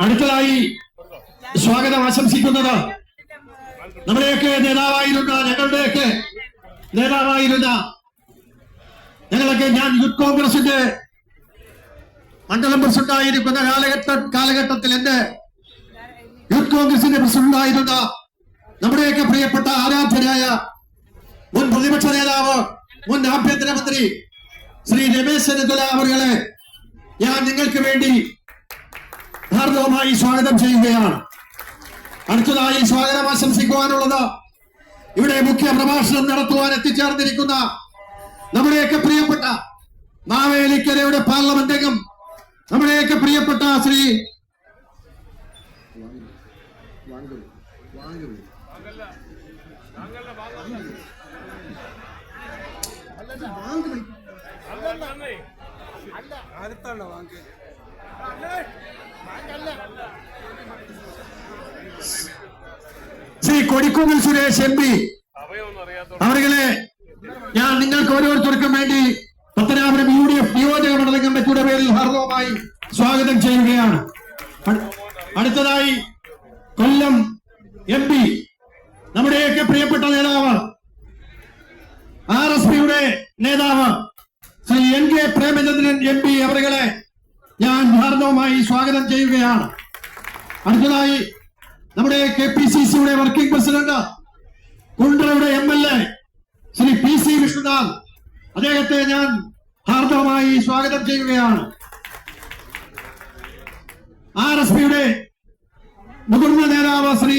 അടുത്തതായി സ്വാഗതം ആശംസിക്കുന്നത് നമ്മുടെയൊക്കെ നേതാവായിരുന്ന ഞങ്ങളൊക്കെ ഞാൻ യൂത്ത് കോൺഗ്രസിന്റെ മണ്ഡലം പ്രസിഡന്റായിരിക്കുന്ന കാലഘട്ടത്തിൽ എന്റെ യൂത്ത് കോൺഗ്രസിന്റെ പ്രസിഡന്റായിരുന്ന നമ്മുടെയൊക്കെ പ്രിയപ്പെട്ട ആരാധ്യനായ മുൻ പ്രതിപക്ഷ നേതാവ് മുൻ ആഭ്യന്തരമന്ത്രി ശ്രീ രമേശ് ചെന്നിത്തല അവരെ ഞാൻ നിങ്ങൾക്ക് വേണ്ടി ഹാർദവമായി സ്വാഗതം ചെയ്യുകയാണ്. അടുത്തതായി സ്വാഗതം ആശംസിക്കുവാനുള്ളത് ഇവിടെ മുഖ്യ പ്രഭാഷണം നടത്തുവാൻ എത്തിച്ചേർന്നിരിക്കുന്ന നമ്മുടെയൊക്കെ പ്രിയപ്പെട്ട മാവേലിക്കരയുടെ പാർലമെന്റ് അംഗം നമ്മുടെയൊക്കെ പ്രിയപ്പെട്ട ശ്രീ ശ്രീ കൊടിക്കുന്നിൽ സുരേഷ് MP അവരെ ഞാൻ നിങ്ങൾക്ക് ഓരോരുത്തർക്കും വേണ്ടി പത്തനാപുരം UDF നിയോജക മണ്ഡലം കമ്മിറ്റിയുടെ പേരിൽ ഹാർദവമായി സ്വാഗതം ചെയ്യുകയാണ്. അടുത്തതായി കൊല്ലം MP നമ്മുടെയൊക്കെ പ്രിയപ്പെട്ട നേതാവ് RSPയുടെ നേതാവ് ശ്രീ NK പ്രേമചന്ദ്രൻ MP അവരെ ഞാൻ ഹാർദവമായി സ്വാഗതം ചെയ്യുകയാണ്. അടുത്തതായി നമ്മുടെ KPCCയുടെ വർക്കിംഗ് പ്രസിഡന്റ് കുണ്ട്രയുടെ MLA ശ്രീ PC വിഷ്ണുനാഥ് അദ്ദേഹത്തെ ഞാൻ ഹാർദവമായി സ്വാഗതം ചെയ്യുകയാണ്. RSPയുടെ മുതിർന്ന നേതാവ് ശ്രീ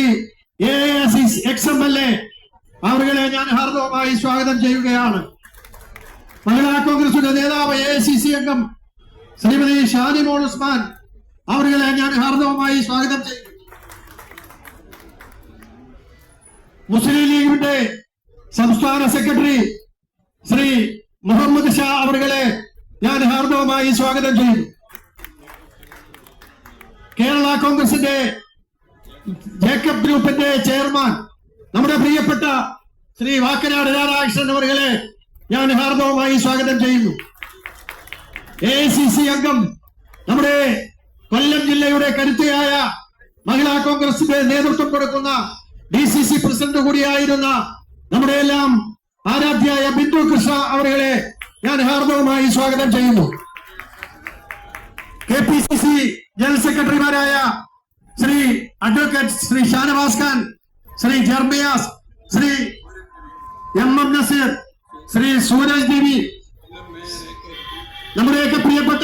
AAS ex-MLA അവരെ ഞാൻ ഹാർദവമായി സ്വാഗതം ചെയ്യുകയാണ്. മഹിളാ കോൺഗ്രസിന്റെ നേതാവ് AICC അംഗം ശ്രീമതി ഷാനിമോൾ ഉസ്മാൻ അവരെ ഞാൻ ഹാർദവമായി സ്വാഗതം ചെയ്യും. മുസ്ലിം ലീഗിന്റെ സംസ്ഥാന സെക്രട്ടറി ശ്രീ മുഹമ്മദ് ഷാ അവരെ ഞാൻ ഹാർദവമായി സ്വാഗതം ചെയ്യുന്നു. കേരള കോൺഗ്രസിന്റെ ജേക്കബ് ഗ്രൂപ്പിന്റെ ചെയർമാൻ നമ്മുടെ പ്രിയപ്പെട്ട ശ്രീ വാക്കനാട് രാധാകൃഷ്ണൻ അവരെ ഞാൻ ഹാർദവമായി സ്വാഗതം ചെയ്യുന്നു. AICC അംഗം നമ്മുടെ കൊല്ലം ജില്ലയുടെ കരുത്തയായ മഹിളാ കോൺഗ്രസിന്റെ നേതൃത്വം കൊടുക്കുന്ന DCC പ്രസിഡന്റ് കൂടിയായിരുന്ന നമ്മുടെ എല്ലാം ആരാധ്യായ ബിന്ദു കൃഷ്ണ അവരെ ഞാൻ ഹാർദവമായി സ്വാഗതം ചെയ്യുന്നു. KPCC ജനറൽ സെക്രട്ടറിമാരായ ശ്രീ അഡ്വക്കേറ്റ് ശ്രീ ഷാനവാസ് ഖാൻ, ശ്രീ ജർമിയാസ്, ശ്രീ MM നസീർ, ശ്രീ സൂരജ് ദേവി, നമ്മുടെയൊക്കെ പ്രിയപ്പെട്ട